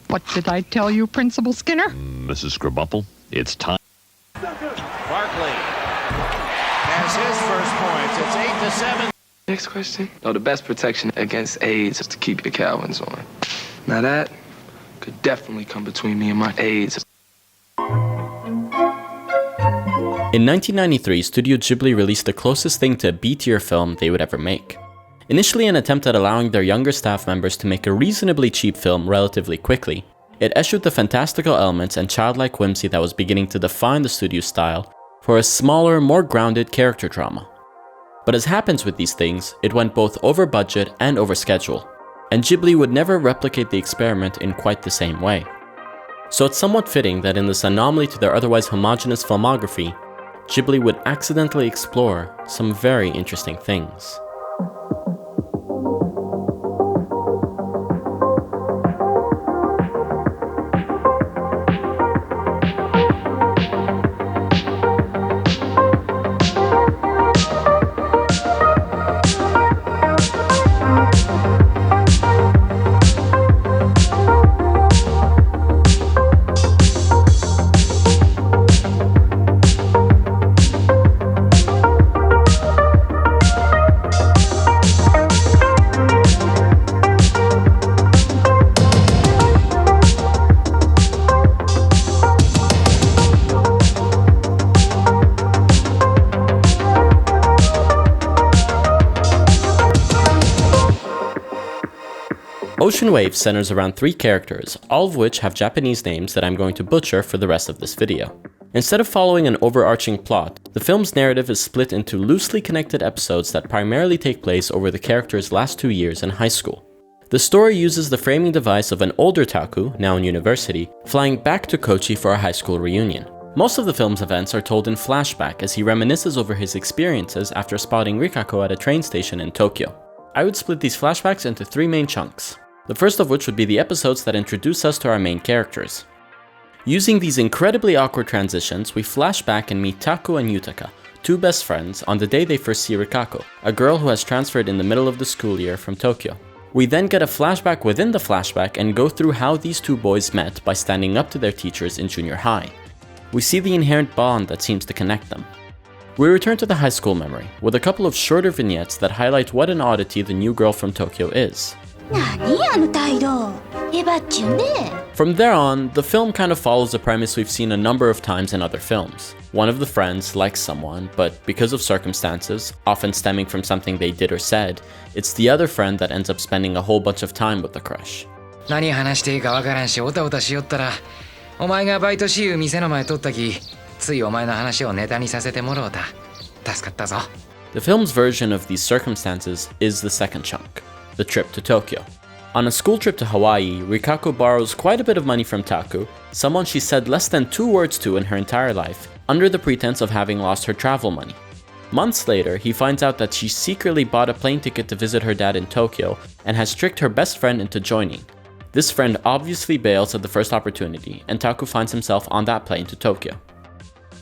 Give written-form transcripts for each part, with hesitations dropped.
What did I tell you, Principal Skinner? Mrs. Scrabumple, it's time. Barkley has his first points. It's 8-7. Next question. No, the best protection against AIDS is to keep your Calvins on. Now that could definitely come between me and my AIDS. In 1993, Studio Ghibli released the closest thing to a B-tier film they would ever make. Initially an attempt at allowing their younger staff members to make a reasonably cheap film relatively quickly, it eschewed the fantastical elements and childlike whimsy that was beginning to define the studio's style for a smaller, more grounded character drama. But as happens with these things, it went both over budget and over schedule, and Ghibli would never replicate the experiment in quite the same way. So it's somewhat fitting that in this anomaly to their otherwise homogeneous filmography, Ghibli would accidentally explore some very interesting things. Ocean Waves centers around 3 characters, all of which have Japanese names that I'm going to butcher for the rest of this video. Instead of following an overarching plot, the film's narrative is split into loosely connected episodes that primarily take place over the characters' last 2 years in high school. The story uses the framing device of an older Taku, now in university, flying back to Kochi for a high school reunion. Most of the film's events are told in flashback as he reminisces over his experiences after spotting Rikako at a train station in Tokyo. I would split these flashbacks into 3 main chunks. The first of which would be the episodes that introduce us to our main characters. Using these incredibly awkward transitions, we flash back and meet Taku and Yutaka, 2 best friends, on the day they first see Rikako, a girl who has transferred in the middle of the school year from Tokyo. We then get a flashback within the flashback and go through how these 2 boys met by standing up to their teachers in junior high. We see the inherent bond that seems to connect them. We return to the high school memory, with a couple of shorter vignettes that highlight what an oddity the new girl from Tokyo is. From there on, the film kind of follows a premise we've seen a number of times in other films. One of the friends likes someone, but because of circumstances, often stemming from something they did or said, it's the other friend that ends up spending a whole bunch of time with the crush. 何話していいかわからんし、おたおたしよったら、お前がバイトしゆう店の前取ったき、ついお前の話をネタにさせてもろうた。助かったぞ。The film's version of these circumstances is the second chunk, the trip to Tokyo. On a school trip to Hawaii, Rikako borrows quite a bit of money from Taku, someone she said less than 2 words to in her entire life, under the pretense of having lost her travel money. Months later, he finds out that she secretly bought a plane ticket to visit her dad in Tokyo and has tricked her best friend into joining. This friend obviously bails at the first opportunity, and Taku finds himself on that plane to Tokyo.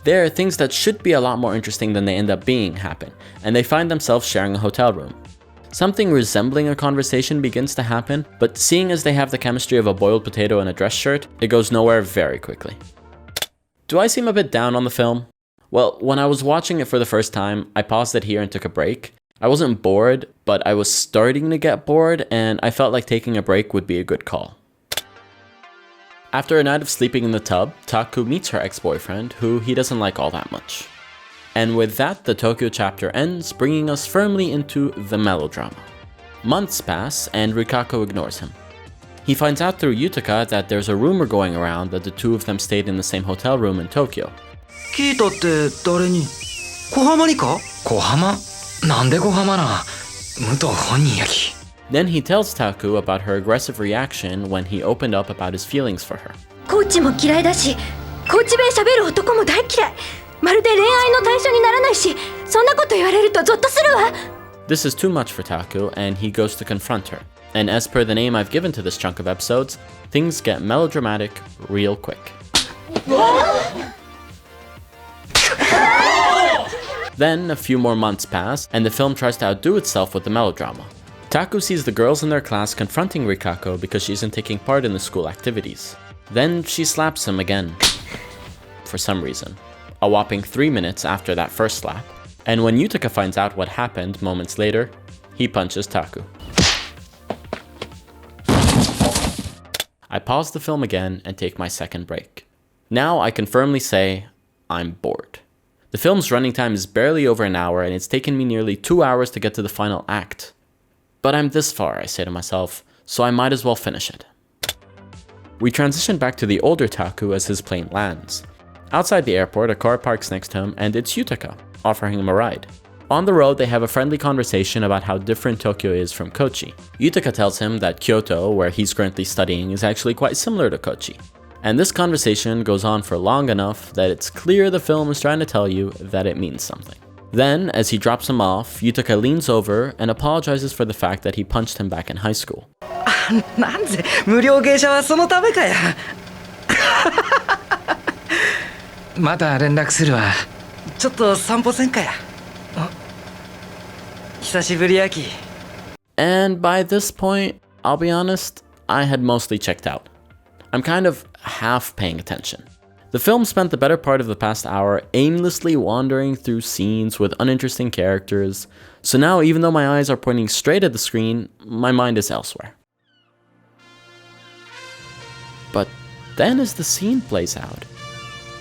There, things that should be a lot more interesting than they end up being happen, and they find themselves sharing a hotel room. Something resembling a conversation begins to happen, but seeing as they have the chemistry of a boiled potato and a dress shirt, it goes nowhere very quickly. Do I seem a bit down on the film? Well, when I was watching it for the first time, I paused it here and took a break. I wasn't bored, but I was starting to get bored, and I felt like taking a break would be a good call. After a night of sleeping in the tub, Taku meets her ex-boyfriend, who he doesn't like all that much. And with that, the Tokyo chapter ends, bringing us firmly into the melodrama. Months pass, and Rikako ignores him. He finds out through Yutaka that there's a rumor going around that the 2 of them stayed in the same hotel room in Tokyo. 聞いたって誰に？小浜にか？小浜？なんで小浜な？武藤本人やき。Then he tells Taku about her aggressive reaction when he opened up about his feelings for her. コーチも嫌いだし、コーチ弁喋る男も大嫌い。まるで恋愛の対象にならないし、そんなこと言われるとゾッとするわ。This is too much for Taku, and he goes to confront her. And as per the name I've given to this chunk of episodes, things get melodramatic real quick. Then, a few more months pass, and the film tries to outdo itself with the melodrama. Taku sees the girls in their class confronting Rikako because she isn't taking part in the school activities. Then she slaps him again. For some reason. A whopping 3 minutes after that first slap. And when Yutaka finds out what happened moments later, he punches Taku. I pause the film again and take my second break. Now I can firmly say I'm bored. The film's running time is barely over an hour and it's taken me nearly 2 hours to get to the final act. But I'm this far, I say to myself, so I might as well finish it. We transition back to the older Taku as his plane lands. Outside the airport, a car parks next to him and it's Yutaka, offering him a ride. On the road, they have a friendly conversation about how different Tokyo is from Kochi. Yutaka tells him that Kyoto, where he's currently studying, is actually quite similar to Kochi. And this conversation goes on for long enough that it's clear the film is trying to tell you that it means something. Then, as he drops him off, Yutaka leans over and apologizes for the fact that he punched him back in high school. なんぜ無料芸者はそのためかやまた連絡するわちょっと散歩せんかや久しぶりやき And by this point, I'll be honest, I had mostly checked out. I'm kind of half paying attention. The film spent the better part of the past hour aimlessly wandering through scenes with uninteresting characters, so now even though my eyes are pointing straight at the screen, my mind is elsewhere. But then as the scene plays out,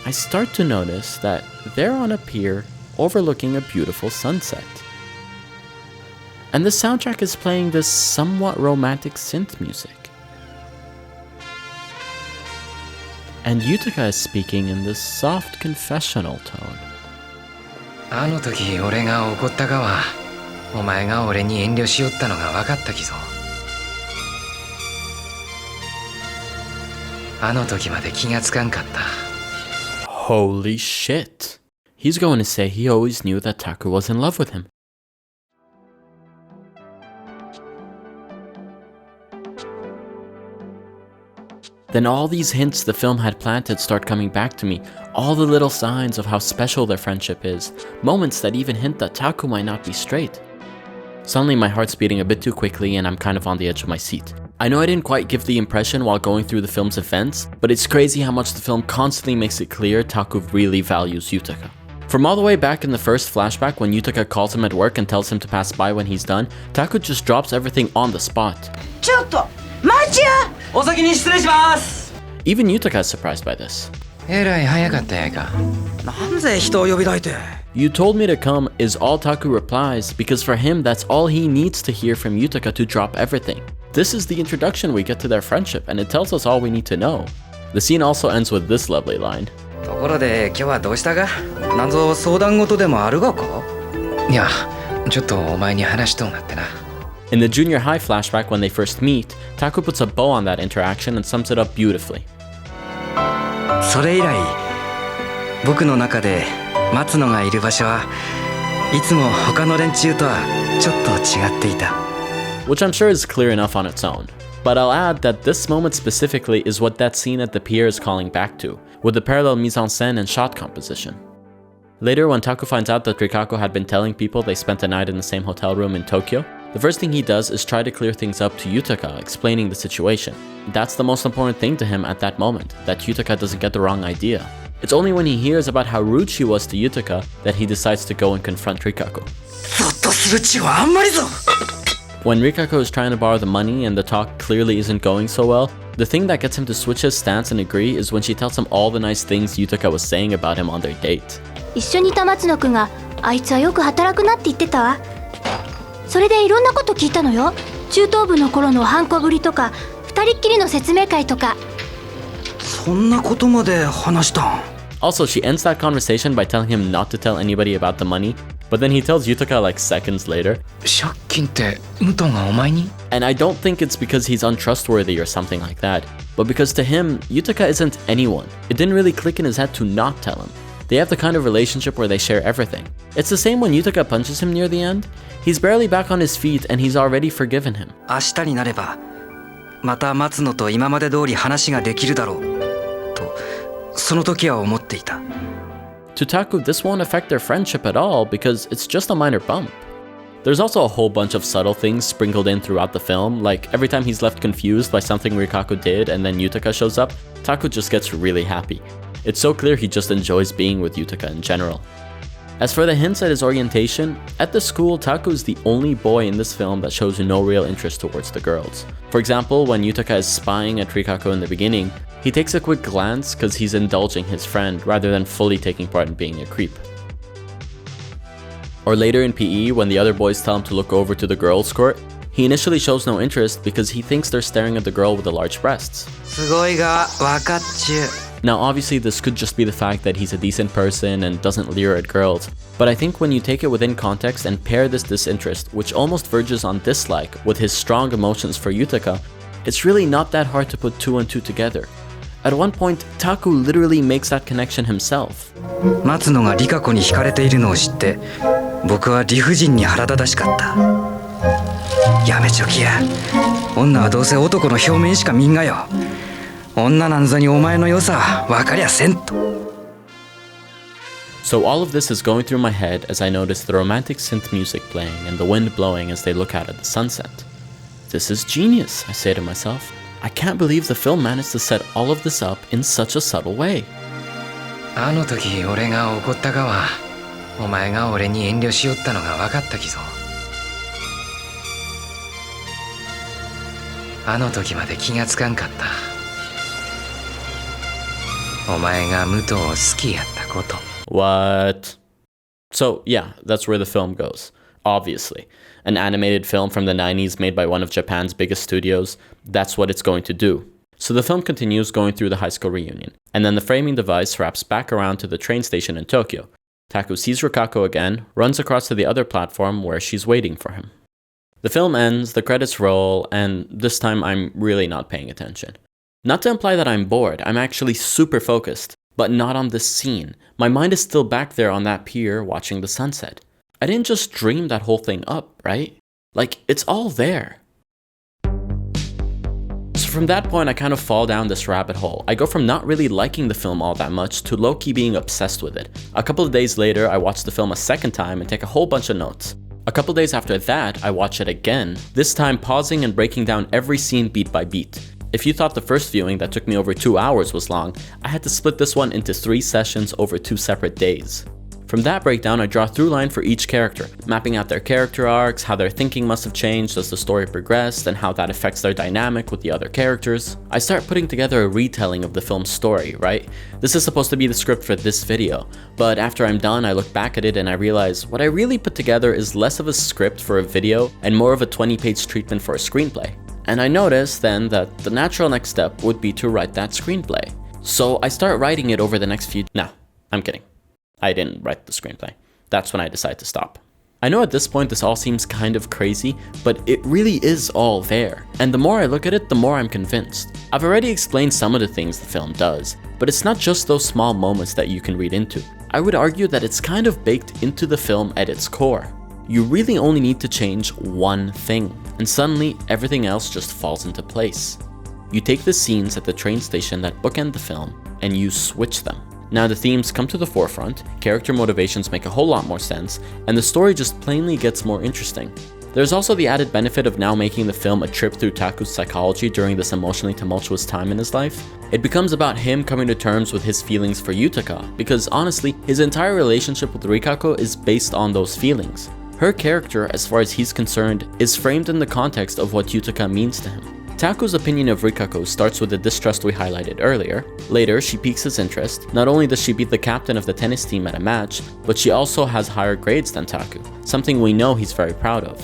I start to notice that they're on a pier overlooking a beautiful sunset. And the soundtrack is playing this somewhat romantic synth music. And Yutaka is speaking in this soft confessional tone. あの時俺が怒ったかはお前が俺に遠慮しよったのが分かったきぞあの時まで気がつかんかった Holy shit. He's going to say he always knew that Taku was in love with him. Then all these hints the film had planted start coming back to me, all the little signs of how special their friendship is, moments that even hint that Taku might not be straight. Suddenly my heart's beating a bit too quickly and I'm kind of on the edge of my seat. I know I didn't quite give the impression while going through the film's events, but it's crazy how much the film constantly makes it clear Taku really values Yutaka. From all the way back in the first flashback when Yutaka calls him at work and tells him to pass by when he's done, Taku just drops everything on the spot. ちょっと待ちやお先に失礼します Even Yutaka is surprised by this. えらい早かったやいかなんぜ人を呼び出いて You told me to come is all Taku replies because for him that's all he needs to hear from Yutaka to drop everything. This is the introduction we get to their friendship and it tells us all we need to know. The scene also ends with this lovely line. ところで今日はどうしたかなんぞ相談事でもあるがかいやちょっとお前に話しとんなってな In the junior high flashback when they first meet, Taku puts a bow on that interaction and sums it up beautifully. それ以来僕の中で松野がいる場所はいつも他の連中とはちょっと違っていた Which I'm sure is clear enough on its own. But I'll add that this moment specifically is what that scene at the pier is calling back to, with the parallel mise-en-scène and shot composition. Later, when Taku finds out that Rikako had been telling people they spent the night in the same hotel room in Tokyo, the first thing he does is try to clear things up to Yutaka, explaining the situation. That's the most important thing to him at that moment, that Yutaka doesn't get the wrong idea. It's only when he hears about how rude she was to Yutaka that he decides to go and confront Rikako. ゾッとするちはあんまりぞ When Rikako is trying to borrow the money and the talk clearly isn't going so well, the thing that gets him to switch his stance and agree is when she tells him all the nice things Yutaka was saying about him on their date. 一緒にいた松野くんがあいつはよく働くなって言ってたわそれでいろんなこと聞いたのよ中等部の頃のハンコぶりとか二人っきりの説明会とかそんなことまで話したん Also, she ends that conversation by telling him not to tell anybody about the money, but then he tells Yutaka like seconds later. 借金って武藤がお前に And I don't think it's because he's untrustworthy or something like that, but because to him, Yutaka isn't anyone. It didn't really click in his head to not tell him. They have the kind of relationship where they share everything. It's the same when Yutaka punches him near the end. He's barely back on his feet and he's already forgiven him. 明日になればまた松野と今まで通り話ができるだろうとその時は思っていた To Taku, this won't affect their friendship at all because it's just a minor bump. There's also a whole bunch of subtle things sprinkled in throughout the film, like every time he's left confused by something Rikako did and then Yutaka shows up, Taku just gets really happy. It's so clear he just enjoys being with Yutaka in general. As for the hints at his orientation, at the school, Taku is the only boy in this film that shows no real interest towards the girls. For example, when Yutaka is spying at Rikako in the beginning, he takes a quick glance because he's indulging his friend rather than fully taking part in being a creep. Or later in PE, when the other boys tell him to look over to the girls' court, he initially shows no interest because he thinks they're staring at the girl with the large breasts. Now obviously this could just be the fact that he's a decent person and doesn't leer at girls, but I think when you take it within context and pair this disinterest, which almost verges on dislike, with his strong emotions for Yutaka, it's really not that hard to put two and two together. At one point, Taku literally makes that connection himself. 松野がリカ子に惹かれているのを知って、僕は理不尽に腹立たしかった。やめちょきや。女はどうせ男の表面しか見んがよ。女なんざにお前の良さ分かりゃせんと。So all of this is going through my head as I notice the romantic synth music playing and the wind blowing as they look out at the sunset. This is genius, I say to myself. I can't believe the film managed to set all of this up in such a subtle way. あの時俺が怒ったがは、お前が俺に遠慮しよったのが分かったきぞ。あの時まで気がつかんかった。お前が武藤を好きやったこと。What? So yeah, that's where the film goes. Obviously. An animated film from the 90s made by one of Japan's biggest studios, that's what it's going to do. So the film continues going through the high school reunion, and then the framing device wraps back around to the train station in Tokyo. Taku sees Rikako again, runs across to the other platform where she's waiting for him. The film ends, the credits roll, and this time I'm really not paying attention. Not to imply that I'm bored, I'm actually super focused, but not on this scene. My mind is still back there on that pier watching the sunset. I didn't just dream that whole thing up, right? Like, it's all there. So from that point, I kind of fall down this rabbit hole. I go from not really liking the film all that much to low-key being obsessed with it. A couple of days later, I watch the film a second time and take a whole bunch of notes. A couple days after that, I watch it again, this time pausing and breaking down every scene beat by beat. If you thought the first viewing that took me over 2 hours was long, I had to split this one into 3 sessions over 2 separate days. From that breakdown, I draw a through line for each character, mapping out their character arcs, how their thinking must have changed as the story progressed, and how that affects their dynamic with the other characters. I start putting together a retelling of the film's story, right? This is supposed to be the script for this video, but after I'm done, I look back at it and I realize what I really put together is less of a script for a video and more of a 20-page treatment for a screenplay. And I noticed then that the natural next step would be to write that screenplay. So I start writing it over the next few... No, I'm kidding. I didn't write the screenplay. That's when I decided to stop. I know at this point this all seems kind of crazy, but it really is all there. And the more I look at it, the more I'm convinced. I've already explained some of the things the film does, but it's not just those small moments that you can read into. I would argue that it's kind of baked into the film at its core. You really only need to change one thing, and suddenly everything else just falls into place. You take the scenes at the train station that bookend the film, and you switch them. Now the themes come to the forefront, character motivations make a whole lot more sense, and the story just plainly gets more interesting. There's also the added benefit of now making the film a trip through Taku's psychology during this emotionally tumultuous time in his life. It becomes about him coming to terms with his feelings for Yutaka, because honestly, his entire relationship with Rikako is based on those feelings. Her character, as far as he's concerned, is framed in the context of what Yutaka means to him. Taku's opinion of Rikako starts with the distrust we highlighted earlier. Later, she piques his interest. Not only does she beat the captain of the tennis team at a match, but she also has higher grades than Taku, something we know he's very proud of.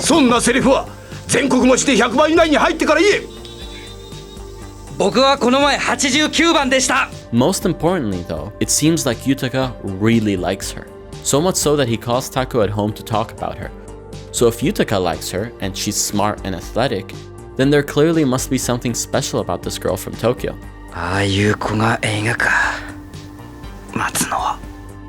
そんなセリフは全国持ちで100番以内に入ってから言え。僕はこの前89番でした。 Most importantly though, it seems like Yutaka really likes her. So much so that he calls Taku at home to talk about her. So if Yutaka likes her, and she's smart and athletic, then there clearly must be something special about this girl from Tokyo. ああいう子が映画か。松野は。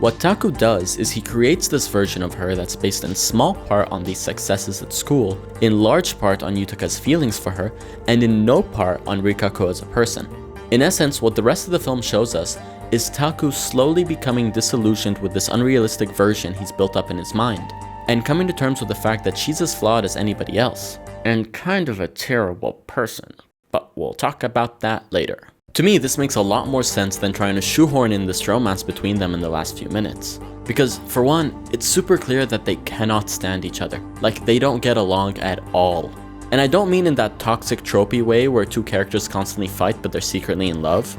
What Taku does is he creates this version of her that's based in small part on these successes at school, in large part on Yutaka's feelings for her, and in no part on Rikako as a person. In essence, what the rest of the film shows us is Taku slowly becoming disillusioned with this unrealistic version he's built up in his mind. and coming to terms with the fact that she's as flawed as anybody else, and kind of a terrible person, but we'll talk about that later. To me, this makes a lot more sense than trying to shoehorn in this romance between them in the last few minutes. Because, for one, it's super clear that they cannot stand each other. Like, they don't get along at all. And I don't mean in that toxic tropey way where two characters constantly fight but they're secretly in love.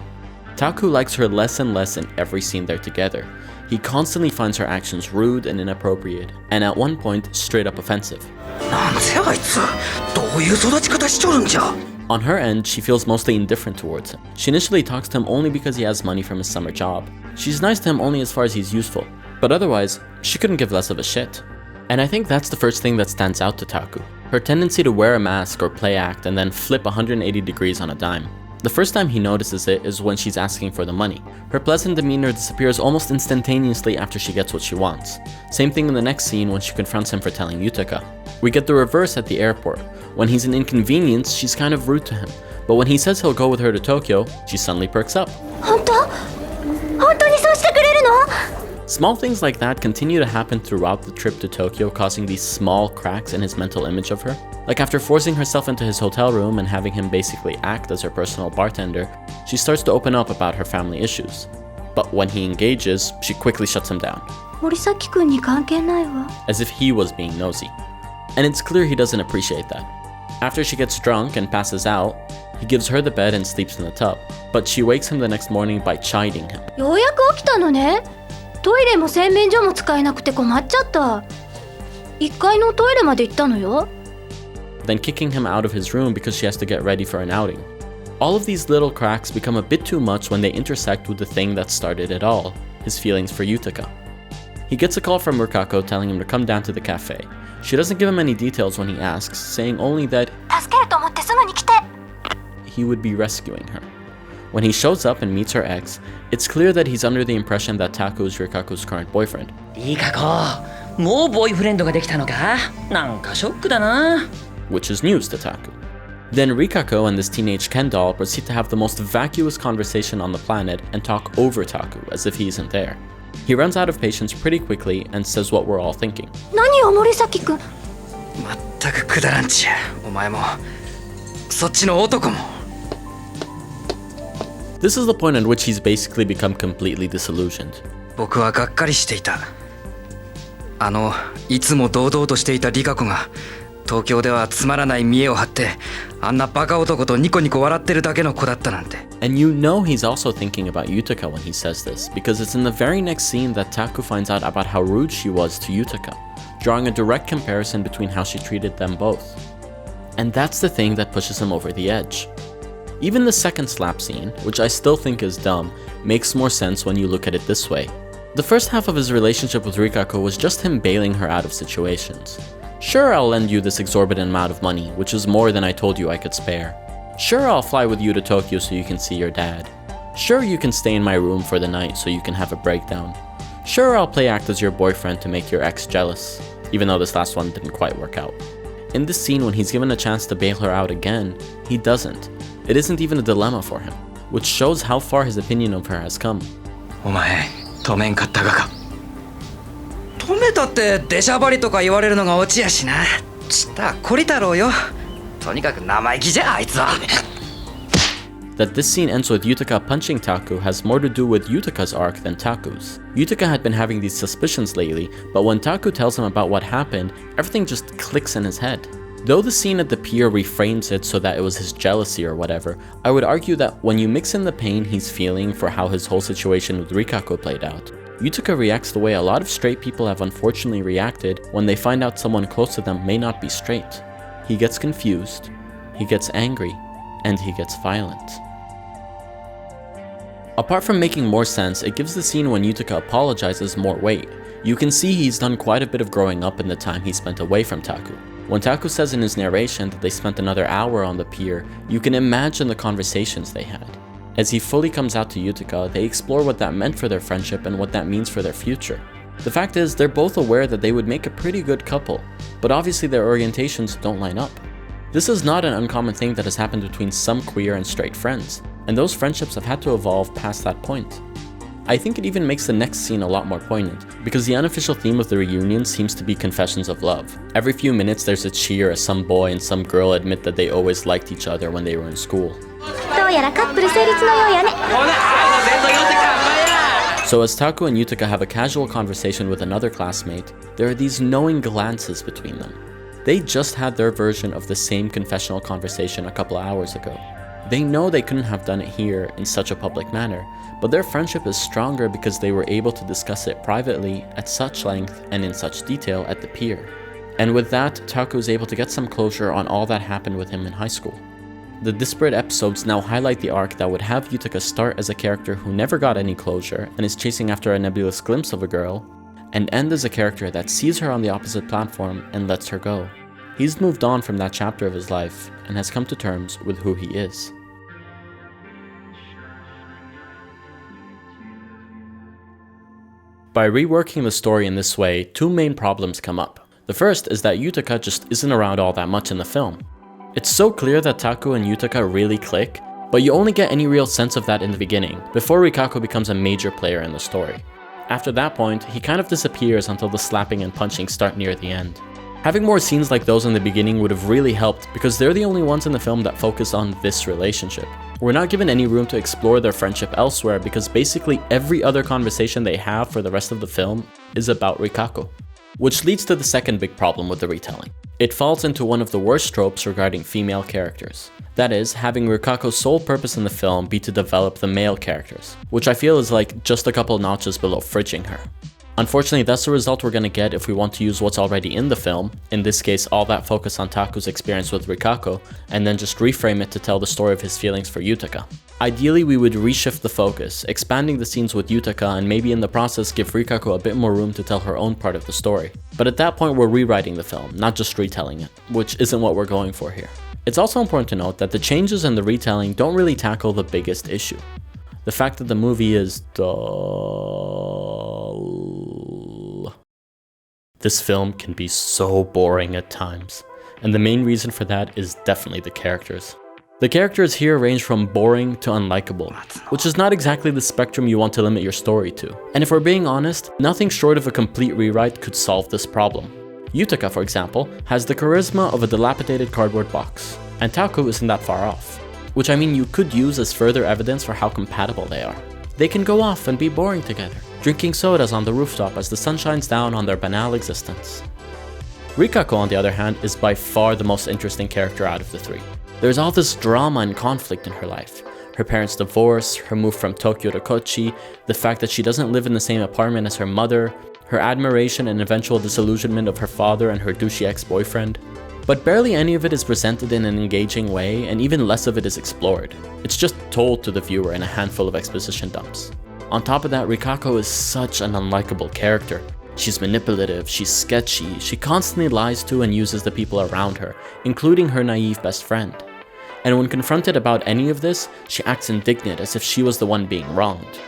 Taku likes her less and less in every scene they're together. He constantly finds her actions rude and inappropriate, and at one point, straight up offensive. On her end, she feels mostly indifferent towards him. She initially talks to him only because he has money from his summer job. She's nice to him only as far as he's useful, but otherwise, she couldn't give less of a shit. And I think that's the first thing that stands out to Taku. Her tendency to wear a mask or play act and then flip 180 degrees on a dime. The first time he notices it is when she's asking for the money. Her pleasant demeanor disappears almost instantaneously after she gets what she wants. Same thing in the next scene when she confronts him for telling Yutaka. We get the reverse at the airport. When he's an inconvenience, she's kind of rude to him. But when he says he'll go with her to Tokyo, she suddenly perks up. Small things like that continue to happen throughout the trip to Tokyo, causing these small cracks in his mental image of her. Like after forcing herself into his hotel room and having him basically act as her personal bartender, she starts to open up about her family issues. But when he engages, she quickly shuts him down. As if he was being nosy. And it's clear he doesn't appreciate that. After she gets drunk and passes out, he gives her the bed and sleeps in the tub. But she wakes him the next morning by chiding him. ようやく起きたのね。トイレも洗面所も使えなくて困っちゃった。1階のトイレまで行ったのよ。Then kicking him out of his room because she has to get ready for an outing. All of these little cracks become a bit too much when they intersect with the thing that started it all, his feelings for Yutaka. He gets a call from Rikako telling him to come down to the cafe. She doesn't give him any details when he asks, saying only that he would be rescuing her. When he shows up and meets her ex, it's clear that he's under the impression that Taku is Rikako's current boyfriend. リカコ、もうボーイフレンドができたのか？なんかショックだな。 Which is news to Taku. Then Rikako and this teenage Ken doll proceed to have the most vacuous conversation on the planet and talk over Taku as if he isn't there. He runs out of patience pretty quickly and says what we're all thinking. 何よ森崎くん。まったくくだらんちや。お前もそっちの男も。 This is the point at which he's basically become completely disillusioned. 僕はがっかりしていた。いつも堂々としていたリカ子が東京ではつまらない見栄を張ってあんなバカ男とニコニコ笑ってるだけの子だったなんて。 And you know he's also thinking about Yutaka when he says this, because it's in the very next scene that Taku finds out about how rude she was to Yutaka, drawing a direct comparison between how she treated them both. And that's the thing that pushes him over the edge. Even the second slap scene, which I still think is dumb, makes more sense when you look at it this way. The first half of his relationship with Rikako was just him bailing her out of situations. Sure, I'll lend you this exorbitant amount of money, which is more than I told you I could spare. Sure, I'll fly with you to Tokyo so you can see your dad. Sure, you can stay in my room for the night so you can have a breakdown. Sure, I'll play act as your boyfriend to make your ex jealous, even though this last one didn't quite work out. In this scene, when he's given a chance to bail her out again, he doesn't. It isn't even a dilemma for him, which shows how far his opinion of her has come. お前止めんかったがか。止めたって出しゃばりとか言われるのがオチやしな。ちったこり太郎よ。とにかく生意気じゃあいつは。That this scene ends with Yutaka punching Taku has more to do with Yutaka's arc than Taku's. Yutaka had been having these suspicions lately, but when Taku tells him about what happened, everything just clicks in his head. Though the scene at the pier reframes it so that it was his jealousy or whatever, I would argue that when you mix in the pain he's feeling for how his whole situation with Rikako played out, Yutaka reacts the way a lot of straight people have unfortunately reacted when they find out someone close to them may not be straight. He gets confused, he gets angry, and he gets violent. Apart from making more sense, it gives the scene when Yutaka apologizes more weight. You can see he's done quite a bit of growing up in the time he spent away from Taku. When Taku says in his narration that they spent another hour on the pier, you can imagine the conversations they had. As he fully comes out to Yutaka, they explore what that meant for their friendship and what that means for their future. The fact is, they're both aware that they would make a pretty good couple, but obviously their orientations don't line up. This is not an uncommon thing that has happened between some queer and straight friends, and those friendships have had to evolve past that point. I think it even makes the next scene a lot more poignant, because the unofficial theme of the reunion seems to be confessions of love. Every few minutes there's a cheer as some boy and some girl admit that they always liked each other when they were in school. So as Taku and Yutaka have a casual conversation with another classmate, there are these knowing glances between them. They just had their version of the same confessional conversation a couple hours ago. They know they couldn't have done it here in such a public manner, but their friendship is stronger because they were able to discuss it privately at such length and in such detail at the pier. And with that, Taku is able to get some closure on all that happened with him in high school. The disparate episodes now highlight the arc that would have Yutaka start as a character who never got any closure and is chasing after a nebulous glimpse of a girl, and end as a character that sees her on the opposite platform and lets her go. He's moved on from that chapter of his life and has come to terms with who he is. By reworking the story in this way, two main problems come up. The first is that Yutaka just isn't around all that much in the film. It's so clear that Taku and Yutaka really click, but you only get any real sense of that in the beginning, before Rikako becomes a major player in the story. After that point, he kind of disappears until the slapping and punching start near the end. Having more scenes like those in the beginning would have really helped, because they're the only ones in the film that focus on this relationship. We're not given any room to explore their friendship elsewhere, because basically every other conversation they have for the rest of the film is about Rikako. Which leads to the second big problem with the retelling. It falls into one of the worst tropes regarding female characters. That is, having Rikako's sole purpose in the film be to develop the male characters, which I feel is like just a couple notches below fridging her. Unfortunately, that's the result we're gonna get if we want to use what's already in the film, in this case all that focus on Taku's experience with Rikako, and then just reframe it to tell the story of his feelings for Yutaka. Ideally, we would reshift the focus, expanding the scenes with Yutaka and maybe in the process give Rikako a bit more room to tell her own part of the story. But at that point we're rewriting the film, not just retelling it, which isn't what we're going for here. It's also important to note that the changes in the retelling don't really tackle the biggest issue. The fact that the movie is dull. This film can be so boring at times, and the main reason for that is definitely the characters. The characters here range from boring to unlikable, which is not exactly the spectrum you want to limit your story to. And if we're being honest, nothing short of a complete rewrite could solve this problem. Yutaka, for example, has the charisma of a dilapidated cardboard box, and Taku isn't that far off. Which I mean you could use as further evidence for how compatible they are. They can go off and be boring together, drinking sodas on the rooftop as the sun shines down on their banal existence. Rikako, on the other hand, is by far the most interesting character out of the three. There's all this drama and conflict in her life. Her parents' divorce, her move from Tokyo to Kochi, the fact that she doesn't live in the same apartment as her mother, her admiration and eventual disillusionment of her father and her douchey ex-boyfriend. But barely any of it is presented in an engaging way, and even less of it is explored. It's just told to the viewer in a handful of exposition dumps. On top of that, Rikako is such an unlikable character. She's manipulative, she's sketchy, she constantly lies to and uses the people around her, including her naive best friend. And when confronted about any of this, she acts indignant as if she was the one being wronged.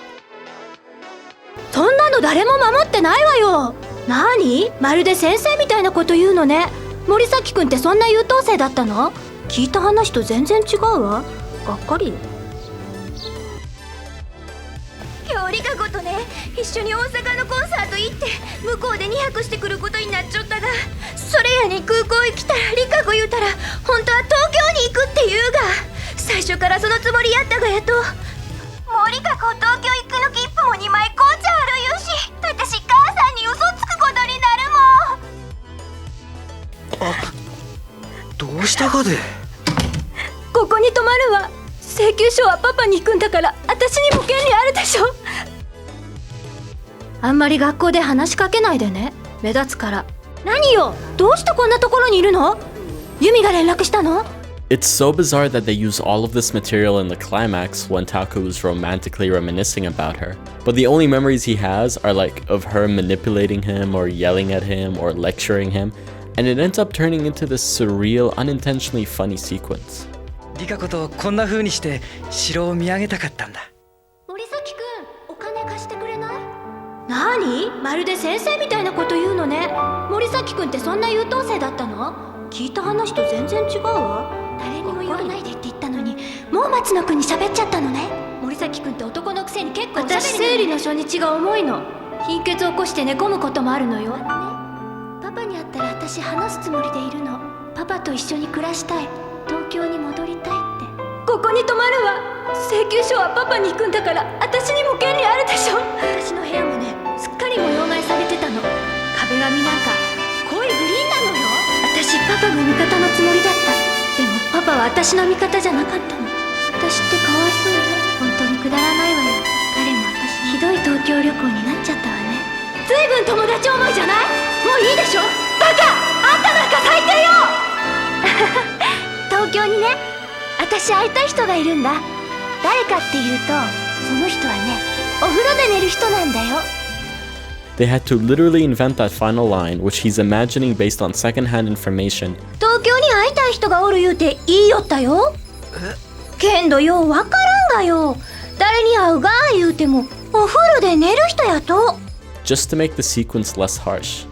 そんなの誰も守ってないわよ。何？まるで先生みたいなこと言うのね。森崎くんってそんな優等生だったの？聞いた話と全然違うわ。がっかりよ。今日リカ子とね、一緒に大阪のコンサート行って向こうで2泊してくることになっちゃったが、それやに空港行きたらリカ子言うたら本当は東京に行くって言うが、最初からそのつもりやったがやと。もうリカ子東京行くの切符も2枚こうちゃある言うし、私母さんに嘘つくことになるもん。あ、どうしたかで。ここに泊まるわ。請求書はパパに行くんだから私にも権利あるでしょ。あんまり学校で話しかけないでね。目立つから。何よ、どうしてこんなところにいるの？ユミが連絡したの？ It's so bizarre that they use all of this material in the climax when Taku is romantically reminiscing about her. But the only memories he has are like of her manipulating him or yelling at him or lecturing him, and it ends up turning into this surreal, unintentionally funny sequence. リカ子とこんな風にして城を見上げたかったんだ。森崎くん、お金貸してくれない？何？まるで先生みたいなこと言うのね。森崎くんってそんな優等生だったの？聞いた話と全然違うわ。誰にも言わないでって言ったのに、もう松野くんに喋っちゃったのね。森崎くんって男のくせに私生理の初日が重いの。貧血を起こして寝込むこともあるのよ。パパに会ったら私話すつもりでいるの。パパと一緒に暮らしたい。東京に戻りたいって。ここに泊まるわ。請求書はパパに行くんだから私にも権利あるでしょ。私の部屋もね、すっかり模様替えされてたの。壁紙なんか濃いグリーンなのよ。私パパの味方のつもりだった。でもパパは私の味方じゃなかったの。私ってかわいそうね。本当にくだらないわよ。彼も私ひどい東京旅行になっちゃったわね。ずいぶん友達思いじゃない？もういいでしょ。バカ！あんたなんか最低よ。東京にね、私会いたい人がいるんだ。誰かっていうと、その人はね、お風呂で寝る人なんだよ。They had to literally invent that final line, which he's imagining based on secondhand information. 東京に会いたい人がおる言うて言いよったよ。けんどようわからんがよ。誰に会うが言うてもお風呂で寝る人やと。Just to make the sequence less harsh.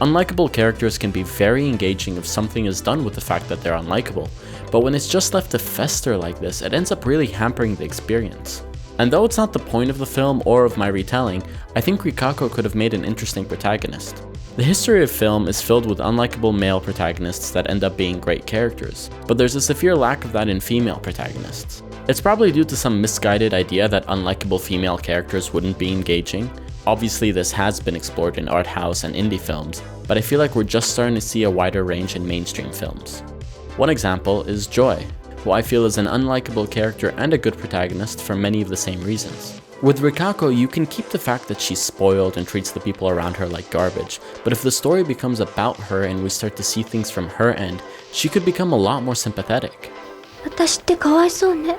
Unlikable characters can be very engaging if something is done with the fact that they're unlikable, but when it's just left to fester like this, it ends up really hampering the experience. And though it's not the point of the film or of my retelling, I think Rikako could have made an interesting protagonist. The history of film is filled with unlikable male protagonists that end up being great characters, but there's a severe lack of that in female protagonists. It's probably due to some misguided idea that unlikable female characters wouldn't be engaging. Obviously this has been explored in art house and indie films, but I feel like we're just starting to see a wider range in mainstream films. One example is Joy, who I feel is an unlikable character and a good protagonist for many of the same reasons. With Rikako, you can keep the fact that she's spoiled and treats the people around her like garbage, but if the story becomes about her and we start to see things from her end, she could become a lot more sympathetic. 私ってかわいそうね。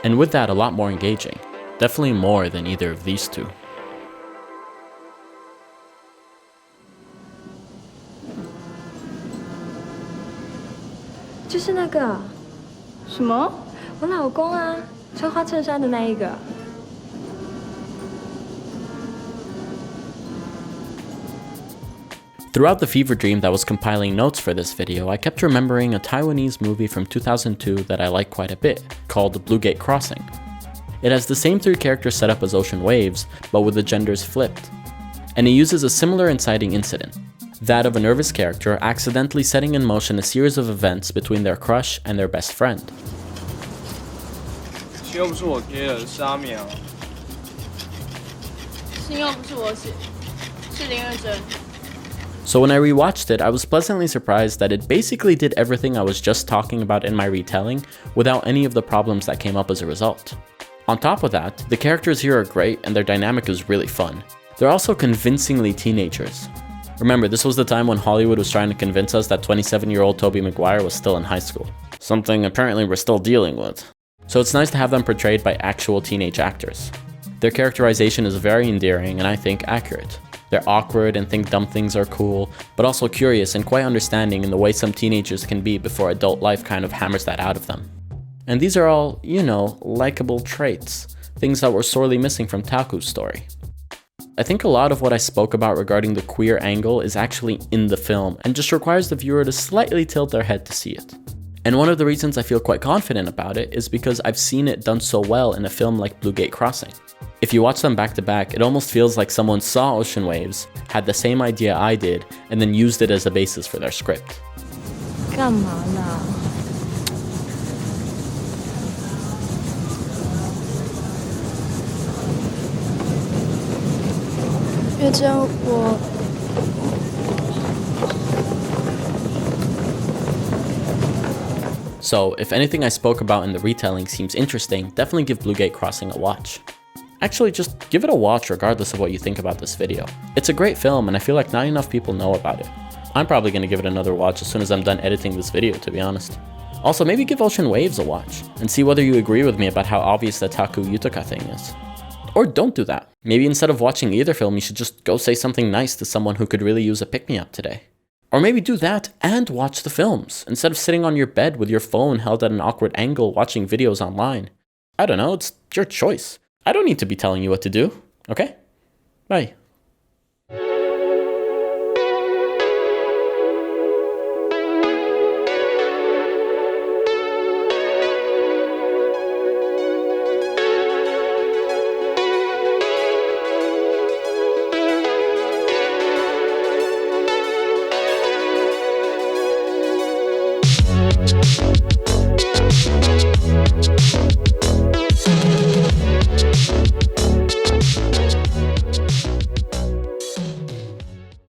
And with that, a lot more engaging. Definitely more than either of these two. 就是那个什么，我老公啊，穿花衬衫的那一个。Throughout the fever dream that was compiling notes for this video, I kept remembering a Taiwanese movie from 2002 that I like quite a bit, called Blue Gate Crossing. It has the same three characters set up as Ocean Waves, but with the genders flipped. And it uses a similar inciting incident, that of a nervous character accidentally setting in motion a series of events between their crush and their best friend. 信又不是我贴的，是阿苗。信又不是我写，是林月珍。 So when I rewatched it, I was pleasantly surprised that it basically did everything I was just talking about in my retelling without any of the problems that came up as a result. On top of that, the characters here are great and their dynamic is really fun. They're also convincingly teenagers. Remember, this was the time when Hollywood was trying to convince us that 27-year-old Tobey Maguire was still in high school. Something apparently we're still dealing with. So it's nice to have them portrayed by actual teenage actors. Their characterization is very endearing and I think accurate. They're awkward and think dumb things are cool, but also curious and quite understanding in the way some teenagers can be before adult life kind of hammers that out of them. And these are all, you know, likable traits, things that were sorely missing from Taku's story. I think a lot of what I spoke about regarding the queer angle is actually in the film and just requires the viewer to slightly tilt their head to see it. And one of the reasons I feel quite confident about it is because I've seen it done so well in a film like Blue Gate Crossing. If you watch them back to back, it almost feels like someone saw Ocean Waves, had the same idea I did, and then used it as a basis for their script. 干嘛啦？月珍，我 So, if anything I spoke about in the retelling seems interesting, definitely give Blue Gate Crossing a watch. Actually, just give it a watch regardless of what you think about this video. It's a great film and I feel like not enough people know about it. I'm probably gonna give it another watch as soon as I'm done editing this video, to be honest. Also, maybe give Ocean Waves a watch, and see whether you agree with me about how obvious the Taku Yutaka thing is. Or don't do that. Maybe instead of watching either film, you should just go say something nice to someone who could really use a pick-me-up today. Or maybe do that and watch the films, instead of sitting on your bed with your phone held at an awkward angle watching videos online. I don't know, it's your choice. I don't need to be telling you what to do, okay? Bye.